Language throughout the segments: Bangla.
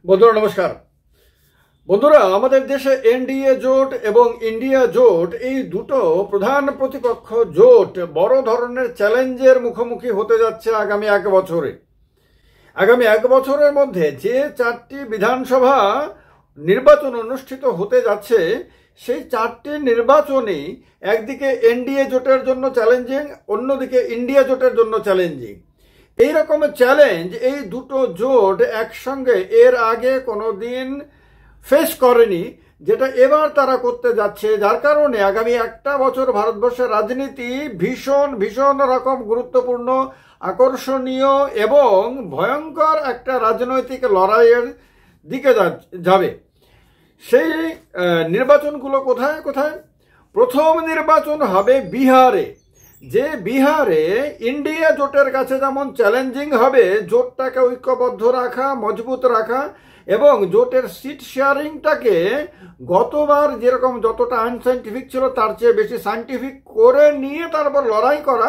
বন্ধুরা নমস্কার। বন্ধুরা, আমাদের দেশে এনডিএ জোট এবং ইন্ডিয়া জোট এই দুটো প্রধান প্রতিপক্ষ জোট বড় ধরনের চ্যালেঞ্জের মুখোমুখি হতে যাচ্ছে আগামী এক বছরে। আগামী এক বছরের মধ্যে যে 4টি বিধানসভা নির্বাচন অনুষ্ঠিত হতে যাচ্ছে, সেই 4টি নির্বাচনই একদিকে এনডিএ জোটের জন্য চ্যালেঞ্জিং, অন্যদিকে ইন্ডিয়া জোটের জন্য চ্যালেঞ্জিং। এই রকমের চ্যালেঞ্জ এই দুটো জোট একসঙ্গে এর আগে কোনোদিন ফেস করেনি, যেটা এবার তারা করতে যাচ্ছে। যার কারণে আগামী একটা বছর ভারতবর্ষের রাজনীতি ভীষণ ভীষণ রকম গুরুত্বপূর্ণ, আকর্ষণীয় এবং ভয়ঙ্কর একটা রাজনৈতিক লড়াইয়ের দিকে যাবে। সেই নির্বাচনগুলো কোথায় কোথায়? প্রথম নির্বাচন হবে বিহারে। যে বিহারে ইন্ডিয়া জোটের কাছে যেমন চ্যালেঞ্জিং হবে জোটটাকে ঐক্যবদ্ধ রাখা, মজবুত রাখা এবং জোটের সিট শেয়ারিংটাকে গতবার যেরকম যতটা আনসাইন্টিফিক ছিল তার চেয়ে বেশি সাইন্টিফিক করে নিয়ে তারপর লড়াই করা,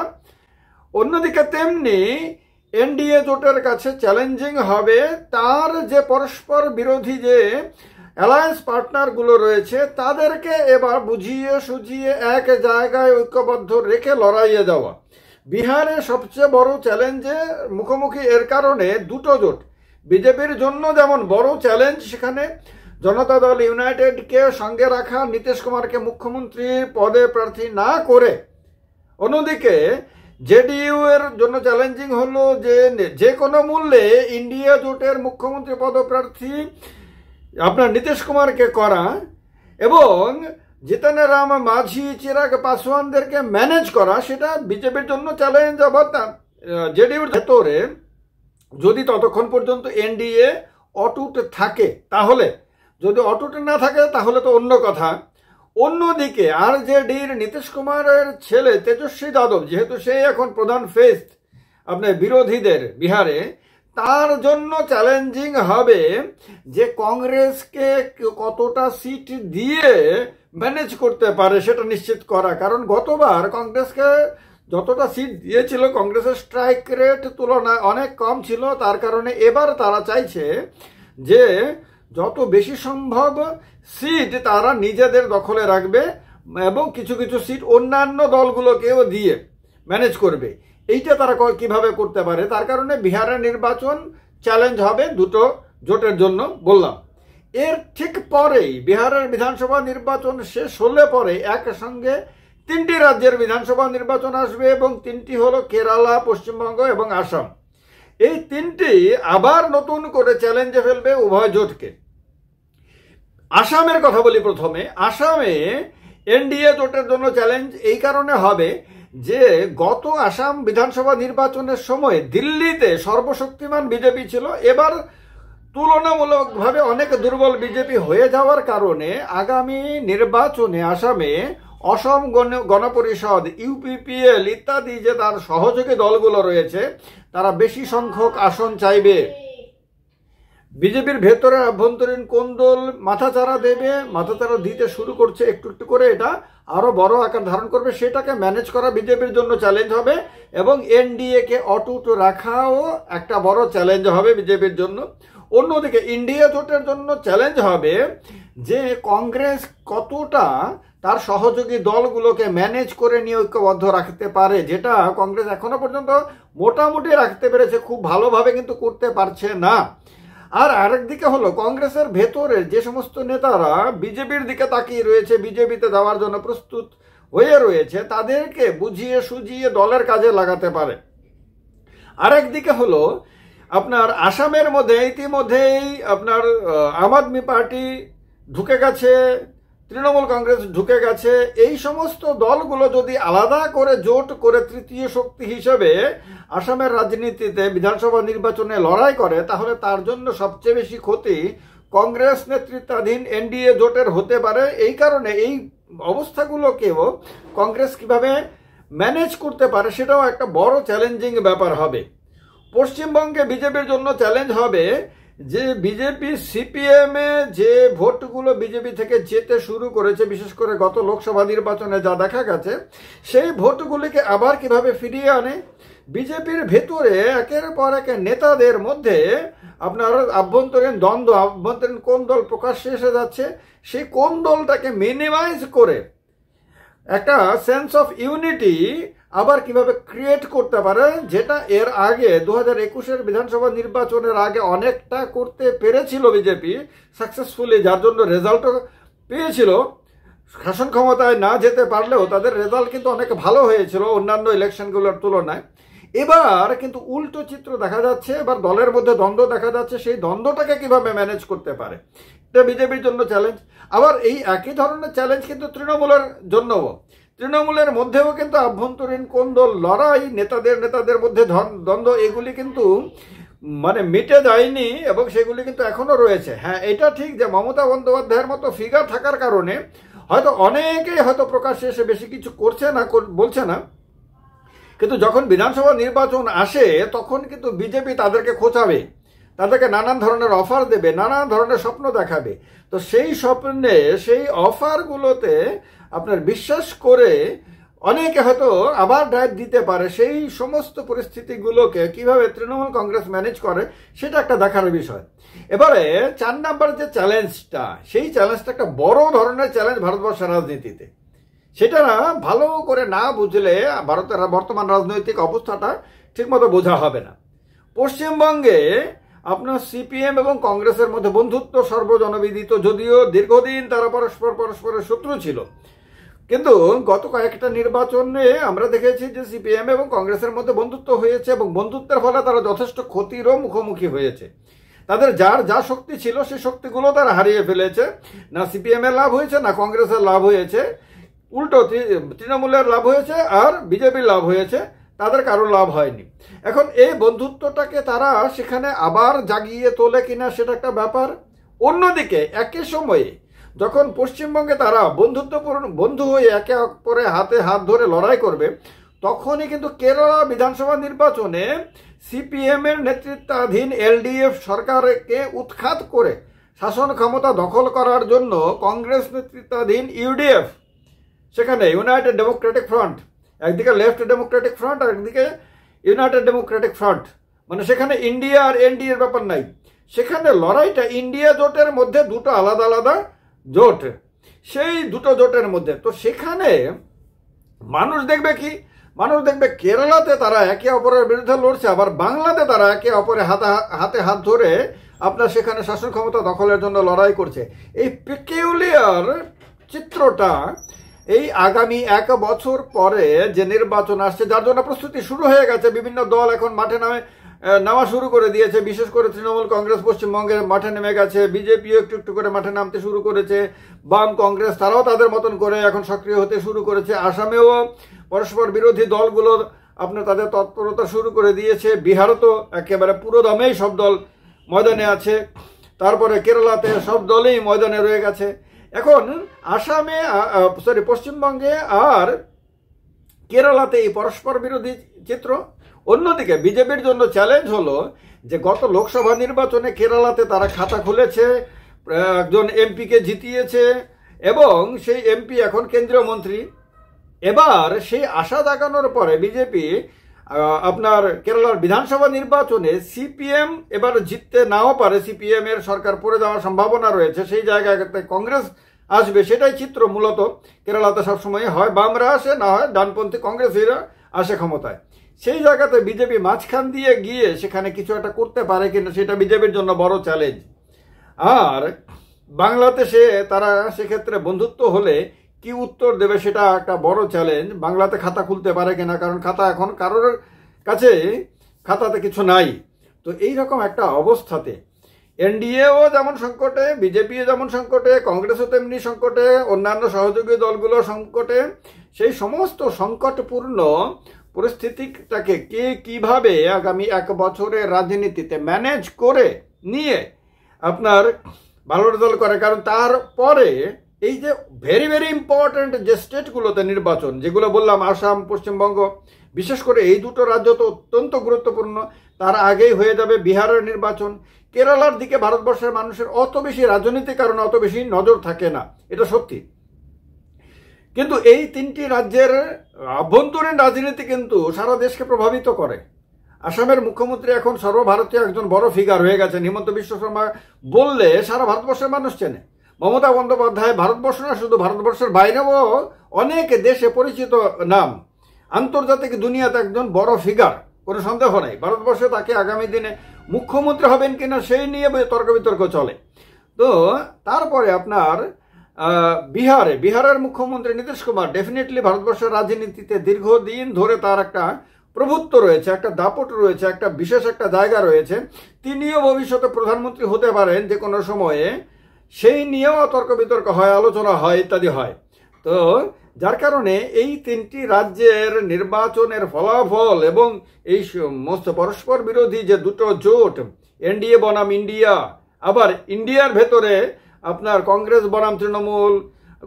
অন্যদিকে তেমনি এনডিএ জোটের কাছে চ্যালেঞ্জিং হবে তার যে পরস্পর বিরোধী যে অ্যালায়েন্স পার্টনারগুলো রয়েছে তাদেরকে এবার বুঝিয়ে সুঝিয়ে এক জায়গায় ঐক্যবদ্ধ রেখে লড়াইয়ে যাওয়া। বিহারে সবচেয়ে বড় চ্যালেঞ্জে মুখোমুখি এর কারণে দুটো জোট। বিজেপির জন্য যেমন বড় চ্যালেঞ্জ, সেখানে জনতা দল ইউনাইটেডকে সঙ্গে রাখা, নীতিশ কুমারকে মুখ্যমন্ত্রী পদে প্রার্থী না করে। অন্যদিকে জেডিইউ এর জন্য চ্যালেঞ্জিং হলো যে কোনো মূল্যে ইন্ডিয়া জোটের মুখ্যমন্ত্রী পদপ্রার্থী আপনার নীতিশ কুমারকে করা এবং জিতন রাম মাঝি, চিরাগ পাসওয়ানদেরকে ম্যানেজ করা, সেটা বিজেপির জন্য চ্যালেঞ্জ। আবার জেডিইউর ভেতরে যদি ততক্ষণ পর্যন্ত এনডিএ অটুট থাকে, তাহলে যদি অটুট না থাকে তাহলে তো অন্য কথা। অন্যদিকে আরজেডির নীতিশ কুমারের ছেলে তেজস্বী যাদব, যেহেতু সে এখন প্রধান ফেস আপনার বিরোধীদের বিহারে, তার জন্য চ্যালেঞ্জিং হবে যে কংগ্রেসকে কতটা সিট দিয়ে ম্যানেজ করতে পারে সেটা নিশ্চিত করা। কারণ গতবার কংগ্রেসকে যতটা সিট দিয়েছিল কংগ্রেসের স্ট্রাইক রেট তুলনায় অনেক কম ছিল। তার কারণে এবার তারা চাইছে যে যত বেশি সম্ভব সিট তারা নিজেদের দখলে রাখবে এবং কিছু কিছু সিট অন্যান্য দলগুলোকেও দিয়ে ম্যানেজ করবে। এইটা তারা কিভাবে করতে পারে, তার কারণে বিহারের নির্বাচন চ্যালেঞ্জ হবে দুটো জোটের জন্য বললাম। এর ঠিক পরেই বিহারের বিধানসভা নির্বাচন শেষ হলে পরে একসঙ্গে 3টি রাজ্যের বিধানসভা নির্বাচন আসবে এবং 3টি হলো কেরালা, পশ্চিমবঙ্গ এবং আসাম। এই 3টি আবার নতুন করে চ্যালেঞ্জে ফেলবে উভয় জোটকে। আসামের কথা বলি প্রথমে। আসামে এনডিএ জোটের জন্য চ্যালেঞ্জ এই কারণে হবে যে গত আসাম বিধানসভা নির্বাচনের সময় দিল্লিতে সর্বশক্তিমান বিজেপি ছিল, এবার তুলনামূলকভাবে অনেক দুর্বল বিজেপি হয়ে যাওয়ার কারণে আগামী নির্বাচনে আসামে অসম গণপরিষদ, ইউপিপিএল ইত্যাদি যে তার সহযোগী দলগুলো রয়েছে তারা বেশি সংখ্যক আসন চাইবে। বিজেপির ভেতরে আভ্যন্তরীণ কোন্দল মাথাচাড়া দিতে শুরু করছে একটু একটু করে। এটা আরো বড় আকার ধারণ করবে, সেটাকে ম্যানেজ করা বিজেপির জন্য চ্যালেঞ্জ হবে এবং এনডিএ কে অটুট রাখাও একটা বড় চ্যালেঞ্জ হবে বিজেপির জন্য। অন্যদিকে ইন্ডিয়া জোটের জন্য চ্যালেঞ্জ হবে যে কংগ্রেস কতটা তার সহযোগী দলগুলোকে ম্যানেজ করে নিয়ে ঐক্যবদ্ধ রাখতে পারে, যেটা কংগ্রেস এখনো পর্যন্ত মোটামুটি রাখতে পেরেছে, খুব ভালোভাবে কিন্তু করতে পারছে না। আর আরেকদিকে হলো কংগ্রেসের ভেতরে যে সমস্ত নেতারা বিজেপির দিকে তাকিয়ে রয়েছে, বিজেপিতে যাওয়ার জন্য প্রস্তুত হয়ে রয়েছে, তাদেরকে বুঝিয়ে সুঝিয়ে দলের কাজে লাগাতে পারে। আরেকদিকে হলো আপনার আসামের মধ্যে ইতিমধ্যেই আপনার আম আদমি পার্টি ঢুকে গেছে, তৃণমূল কংগ্রেস ঢুকে গেছে। এই সমস্ত দলগুলো যদি আলাদা করে জোট করে তৃতীয় শক্তি হিসেবে আসামের রাজনীতিতে বিধানসভা নির্বাচনে লড়াই করে, তাহলে তার জন্য সবচেয়ে বেশি ক্ষতি কংগ্রেস নেতৃত্বাধীন এনডিএ জোটের হতে পারে। এই কারণে এই অবস্থাগুলোকেও কংগ্রেস কিভাবে ম্যানেজ করতে পারে সেটাও একটা বড় চ্যালেঞ্জিং ব্যাপার হবে। পশ্চিমবঙ্গে বিজেপির জন্য চ্যালেঞ্জ হবে যে বিজেপি সিপিএম এ যে ভোটগুলো বিজেপি থেকে যেতে শুরু করেছে, বিশেষ করে গত লোকসভা নির্বাচনে যা দেখা গেছে, সেই ভোটগুলিকে আবার কিভাবে ফিরিয়ে আনে। বিজেপির ভেতরে একের পর এক নেতাদের মধ্যে আপনার আভ্যন্তরীণ দ্বন্দ্ব, আভ্যন্তরীণ কোন্দল প্রকাশ্যে এসে যাচ্ছে, সেই কোন্দলটাকে মিনিমাইজ করে একটা সেন্স অফ ইউনিটি আবার কিভাবে ক্রিয়েট করতে পারে, যেটা এর আগে 2021-এর বিধানসভা নির্বাচনের আগে অনেকটা করতে পেরেছিল বিজেপি সাকসেসফুলি, যার জন্য রেজাল্টও পেয়েছিল। শাসন ক্ষমতায় না যেতে পারলেও তাদের রেজাল্ট কিন্তু অনেক ভালো হয়েছিল অন্যান্য ইলেকশনগুলোর তুলনায়। এবার কিন্তু উল্টো চিত্র দেখা যাচ্ছে, এবার দলের মধ্যে দ্বন্দ্ব দেখা যাচ্ছে, সেই দ্বন্দ্বটাকে কিভাবে ম্যানেজ করতে পারে, এটা বিজেপির জন্য চ্যালেঞ্জ। আবার এই একই ধরনের চ্যালেঞ্জ কিন্তু তৃণমূলের জন্যও। তৃণমূলের মধ্যেও কিন্তু আভ্যন্তরীণ কোন্দল, লড়াই, নেতাদের মধ্যে দ্বন্দ্ব, এগুলি কিন্তু মানে মিটে যায়নি এবং সেগুলি কিন্তু এখনো রয়েছে। হ্যাঁ, এটা ঠিক যে মমতা বন্দ্যোপাধ্যায়ের মতো ফিগার থাকার কারণে হয়তো অনেকেই হয়তো প্রকাশ্যে এসে বেশি কিছু করছে না, বলছে না, কিন্তু যখন বিধানসভা নির্বাচন আসে তখন কিন্তু বিজেপি তাদেরকে খোঁচাবে, তাদেরকে নানান ধরনের অফার দেবে, নানান ধরনের স্বপ্ন দেখাবে। তো সেই স্বপ্নে, সেই অফারগুলোতে আপনার বিশ্বাস করে অনেকে হয়তো আবার ড্রাইভ দিতে পারে। সেই সমস্ত পরিস্থিতিগুলোকে কিভাবে তৃণমূল কংগ্রেস ম্যানেজ করে সেটা একটা দেখার বিষয়। এবারে 4 নম্বর যে চ্যালেঞ্জটা, সেই চ্যালেঞ্জটা একটা বড় ধরনের চ্যালেঞ্জ ভারতবর্ষের রাজনীতিতে। সেটা ভালো করে না বুঝলে ভারতের বর্তমান রাজনৈতিক অবস্থাটা ঠিকমতো বোঝা হবে না। পশ্চিমবঙ্গে আপনার সিপিএম এবং কংগ্রেসের মধ্যে বন্ধুত্ব সর্বজনবিদিত, যদিও দীর্ঘদিন তারা পরস্পরের শত্রু ছিল, কিন্তু গত কয়েকটা নির্বাচনে আমরা দেখেছি যে সিপিএম এবং কংগ্রেসের মধ্যে বন্ধুত্ব হয়েছে এবং বন্ধুত্বের ফলে তারা যথেষ্ট ক্ষতিরও মুখোমুখি হয়েছে। তাদের যা শক্তি ছিল সেই শক্তিগুলো তারা হারিয়ে ফেলেছে। না সিপিএম এর লাভ হয়েছে, না কংগ্রেসের লাভ হয়েছে, উল্টো তৃণমূলের লাভ হয়েছে আর বিজেপির লাভ হয়েছে, তাদের কারোর লাভ হয়নি। এখন এই বন্ধুত্বটাকে তারা সেখানে আবার জাগিয়ে তোলে কিনা সেটা একটা ব্যাপার। অন্যদিকে একই সময়ে যখন পশ্চিমবঙ্গে তারা বন্ধু হয়ে একে অপরে হাতে হাত ধরে লড়াই করবে, তখনই কিন্তু কেরালা বিধানসভা নির্বাচনে সিপিএম এর নেতৃত্বাধীন এলডিএফ সরকারকে উৎখাত করে শাসন ক্ষমতা দখল করার জন্য কংগ্রেস নেতৃত্বাধীন ইউডিএফ, সেখানে ইউনাইটেড ডেমোক্রেটিক ফ্রন্ট, একদিকে লেফট ডেমোক্রেটিক ফ্রন্ট আর একদিকে ইউনাইটেড ডেমোক্রেটিক ফ্রন্ট, মানে সেখানে ইন্ডিয়া আর এনডিএ এর ব্যাপার নাই, সেখানে লড়াইটা ইন্ডিয়া জোটের মধ্যে দুটো আলাদা আলাদা জোট, সেই দুটো জোটের মধ্যে। তো সেখানে মানুষ দেখবে কি, মানুষ দেখবে কেরালাতে তারা একে অপরের বিরুদ্ধে লড়ছে, আবার বাংলাতে তারা একে অপরের হাতে হাত ধরে আপনার সেখানে শাসন ক্ষমতা দখলের জন্য লড়াই করছে। এই পেকিউলিয়ার চিত্রটা এই আগামী 1 বছর পরে যে নির্বাচন আসছে, যার জন্য প্রস্তুতি শুরু হয়ে গেছে, বিভিন্ন দল এখন মাঠে নামা শুরু করে দিয়েছে, বিশেষ করে তৃণমূল কংগ্রেস পশ্চিমবঙ্গে মাঠে নেমে গেছে, বিজেপিও একটু একটু করে মাঠে নামতে শুরু করেছে, বাম কংগ্রেস তারাও তাদের মতন করে এখন সক্রিয় হতে শুরু করেছে, আসামেও পরস্পর বিরোধী দলগুলো আপনার তাদের তৎপরতা শুরু করে দিয়েছে, বিহারও তো একেবারে পুরো দমেই সব দল ময়দানে আছে, তারপরে কেরালাতে সব দলই ময়দানে রয়ে গেছে। এখন আসামে পশ্চিমবঙ্গে আর কেরালাতে এই পরস্পর বিরোধী চিত্র। অন্যদিকে বিজেপির জন্য চ্যালেঞ্জ হলো যে গত লোকসভা নির্বাচনে কেরালাতে তারা খাতা খুলেছে, একজন এমপিকে জিতিয়েছে এবং সেই এমপি এখন কেন্দ্রীয় মন্ত্রী। এবার সেই আশা জাগানোর পরে বিজেপি আপনার কেরালার বিধানসভা নির্বাচনে সিপিএম এবার জিততে নাও পারে, সিপিএম এর সরকার পড়ে যাওয়ার সম্ভাবনা রয়েছে, সেই জায়গাতে কংগ্রেস আসবে, সেটাই চিত্র মূলত কেরালাতে সবসময় হয়, বামরা আসে, না হয় ডানপন্থী কংগ্রেসীরা আসে ক্ষমতায়। সেই জায়গাতে বিজেপি মাঝখান দিয়ে গিয়ে সেখানে কিছু একটা করতে পারে কিনা সেটা বিজেপির জন্য বড় চ্যালেঞ্জ। আর বাংলাদেশে তারা সেক্ষেত্রে বন্ধুত্ব হলে কি উত্তর দেবে সেটা একটা বড় চ্যালেঞ্জ। বাংলাতে খাতা খুলতে পারে কিনা, কারণ খাতা এখন কারোর কাছে খাতাতে কিছু নাই। তো এইরকম একটা অবস্থাতে এনডিএও যেমন সংকটে, বিজেপিও যেমন সংকটে, কংগ্রেসও তেমনি সংকটে, অন্যান্য সহযোগী দলগুলো সংকটে, সেই সমস্ত সংকটপূর্ণ পরিস্থিতিটাকে কে কিভাবে আগামী 1 বছরের রাজনীতিতে ম্যানেজ করে নিয়ে আপনার ভালো রেজাল্ট করে। কারণ তারপরে এই যে ভেরি ভেরি ইম্পর্টেন্ট যে স্টেটগুলোতে নির্বাচন, যেগুলো বললাম আসাম, পশ্চিমবঙ্গ, বিশেষ করে এই দুটো রাজ্য তো অত্যন্ত গুরুত্বপূর্ণ, তার আগেই হয়ে যাবে বিহারের নির্বাচন। কেরালার দিকে ভারতবর্ষের মানুষের অত বেশি রাজনীতিক কারণে অত বেশি নজর থাকে না, এটা সত্যি, কিন্তু এই 3টি রাজ্যের আভ্যন্তরীণ রাজনীতি কিন্তু সারা দেশকে প্রভাবিত করে। আসামের মুখ্যমন্ত্রী এখন সর্বভারতীয় একজন বড় ফিগার হয়ে গেছেন। হিমন্ত বিশ্ব শর্মা বললে সারা ভারতবর্ষের মানুষ চেনে। মমতা বন্দ্যোপাধ্যায় ভারতবর্ষ না, শুধু ভারতবর্ষের বাইরেও অনেক দেশে পরিচিত নাম, আন্তর্জাতিক দুনিয়াতে একজন বড় ফিগার, কোনো সন্দেহ নেই। ভারতবর্ষে তাকে আগামী দিনে মুখ্যমন্ত্রী হবেন কিনা সেই নিয়ে তর্ক বিতর্ক চলে। তো তারপরে আপনার বিহারের মুখ্যমন্ত্রী নীতিশ কুমার ডেফিনেটলি ভারতবর্ষের রাজনীতিতে দীর্ঘদিন ধরে তার একটা প্রভুত্ব রয়েছে, একটা দাপট রয়েছে, একটা বিশেষ একটা জায়গা রয়েছে। তিনিও ভবিষ্যতে প্রধানমন্ত্রী হতে পারেন যে কোনো সময়ে, সেই নিয়েও তর্ক বিতর্ক হয়, আলোচনা হয়, ইত্যাদি হয়। তো যার কারণে এই তিনটি রাজ্যের নির্বাচনের ফলাফল এবং এই সমস্ত পরস্পর বিরোধী যে দুটো জোট, এনডিএ বনাম ইন্ডিয়া, আবার ইন্ডিয়ার ভেতরে আপনার কংগ্রেস বনাম তৃণমূল,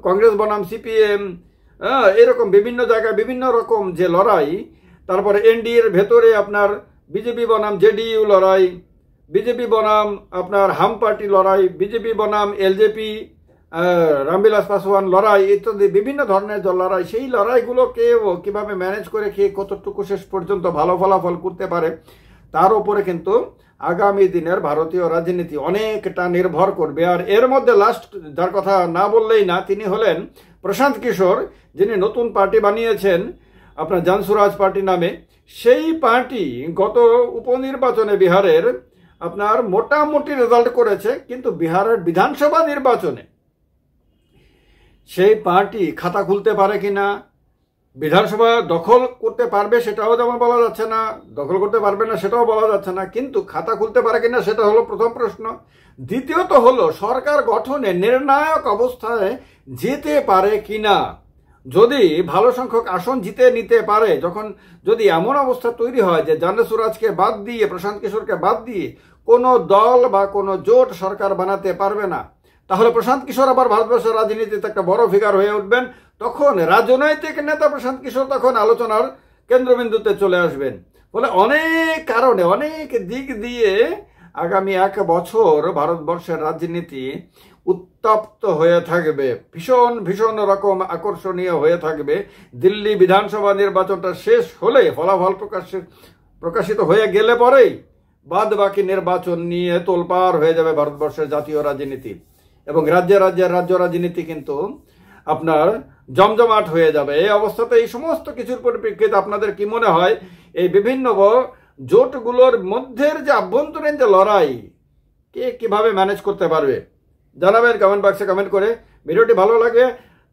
কংগ্রেস বনাম সিপিএম, এরকম বিভিন্ন জায়গায় বিভিন্ন রকম যে লড়াই, তারপরে এনডিএর ভেতরে আপনার বিজেপি বনাম জেডিইউ লড়াই, বিজেপি বনাম আপনার হাম পার্টি লড়াই, বিজেপি বনাম এলজেপি, রামবিলাস পাসওয়ান লড়াই, ইত্যাদি বিভিন্ন ধরনের যে লড়াই, সেই লড়াইগুলোকে কিভাবে ম্যানেজ করে খেয়ে কতটুকু শেষ পর্যন্ত ভালো ফলাফল করতে পারে, তার উপরে কিন্তু আগামী দিনের ভারতীয় রাজনীতি অনেকটা নির্ভর করবে। আর এর মধ্যে লাস্ট যার কথা না বললেই না, তিনি হলেন প্রশান্ত কিশোর, যিনি নতুন পার্টি বানিয়েছেন আপনার জনসুরাজ পার্টি নামে। সেই পার্টি গত উপনির্বাচনে বিহারের আপনার মোটামুটি রেজাল্ট করেছে, কিন্তু বিহারের বিধানসভা নির্বাচনে সেই পার্টি খাতা খুলতে পারে কিনা, বিধানসভা দখল করতে পারবে সেটাও যেমন বলা যাচ্ছে না, দখল করতে পারবে না সেটাও বলা যাচ্ছে না, কিন্তু খাতা খুলতে পারে কিনা সেটা হলো প্রথম প্রশ্ন। দ্বিতীয়ত হলো সরকার গঠনে নির্ণায়ক অবস্থায় যেতে পারে কিনা। যদি ভালো সংখ্যক আসন জিতে নিতে পারে, যখন যদি এমন অবস্থা তৈরি হয় যে জনসুরাজকে বাদ দিয়ে, প্রশান্ত কিশোরকে বাদ দিয়ে কোনো দল বা কোনো জোট সরকার বানাতে পারবে না, তাহলে প্রশান্ত কিশোর আবার ভারতবর্ষের রাজনীতিতে একটা বড় ফিগার হয়ে উঠবেন। তখন রাজনৈতিক নেতা প্রশান্ত কিশোর তখন আলোচনার কেন্দ্রবিন্দুতে চলে আসবেন। ফলে অনেক কারণে, অনেক দিক দিয়ে আগামী 1 বছর ভারতবর্ষের রাজনীতি উত্তপ্ত হয়ে থাকবে, ভীষণ ভীষণ রকম আকর্ষণীয় হয়ে থাকবে। দিল্লি বিধানসভা নির্বাচনটা শেষ হলে, ফলাফল প্রকাশিত হয়ে গেলে পরেই বাদ বাকি নির্বাচন নিয়ে তোলপাড় হয়ে যাবে ভারতবর্ষের জাতীয় রাজনীতি, এবং রাজ্য রাজনীতি কিন্তু আপনার জমজমাট হয়ে যাবে। এই অবস্থাতে এই সমস্ত কিছুর পরিপ্রেক্ষিতে আপনাদের কি মনে হয় এই বিভিন্ন জোটগুলোর মধ্যের যে আভ্যন্তরীণ যে লড়াই, কে কিভাবে ম্যানেজ করতে পারবে জানাবেন কমেন্ট বক্সে কমেন্ট করে। ভিডিওটি ভালো লাগে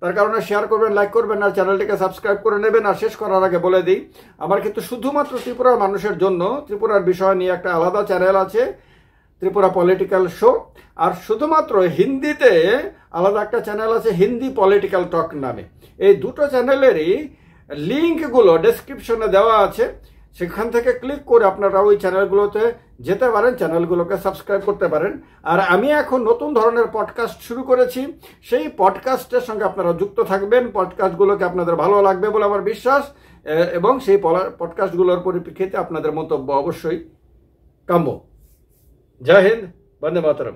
তার কারণে শেয়ার করবেন, লাইক করবেন, আর চ্যানেলটিকে সাবস্ক্রাইব করে নেবেন। আর শেষ করার আগে বলে দিই, আমার কিন্তু শুধুমাত্র ত্রিপুরার মানুষের জন্য ত্রিপুরার বিষয় নিয়ে একটা আলাদা চ্যানেল আছে, ত্রিপুরা পলিটিক্যাল শো, আর শুধুমাত্র হিন্দিতে আলাদা একটা চ্যানেল আছে, হিন্দি পলিটিক্যাল টক নামে। এই দুটো চ্যানেলেরই লিঙ্কগুলো ডেসক্রিপশনে দেওয়া আছে, সেখান থেকে ক্লিক করে আপনারা ওই চ্যানেলগুলোতে যেতে পারেন, চ্যানেলগুলোকে সাবস্ক্রাইব করতে পারেন। আর আমি এখন নতুন ধরনের পডকাস্ট শুরু করেছি, সেই পডকাস্টের সঙ্গে আপনারা যুক্ত থাকবেন। পডকাস্টগুলোকে আপনাদের ভালো লাগবে বলে আমার বিশ্বাস, এবং সেই পডকাস্টগুলোর পরিপ্রেক্ষিতে আপনাদের মন্তব্য অবশ্যই কাম্য। জয় হিন্দ, বন্দে মাতরম।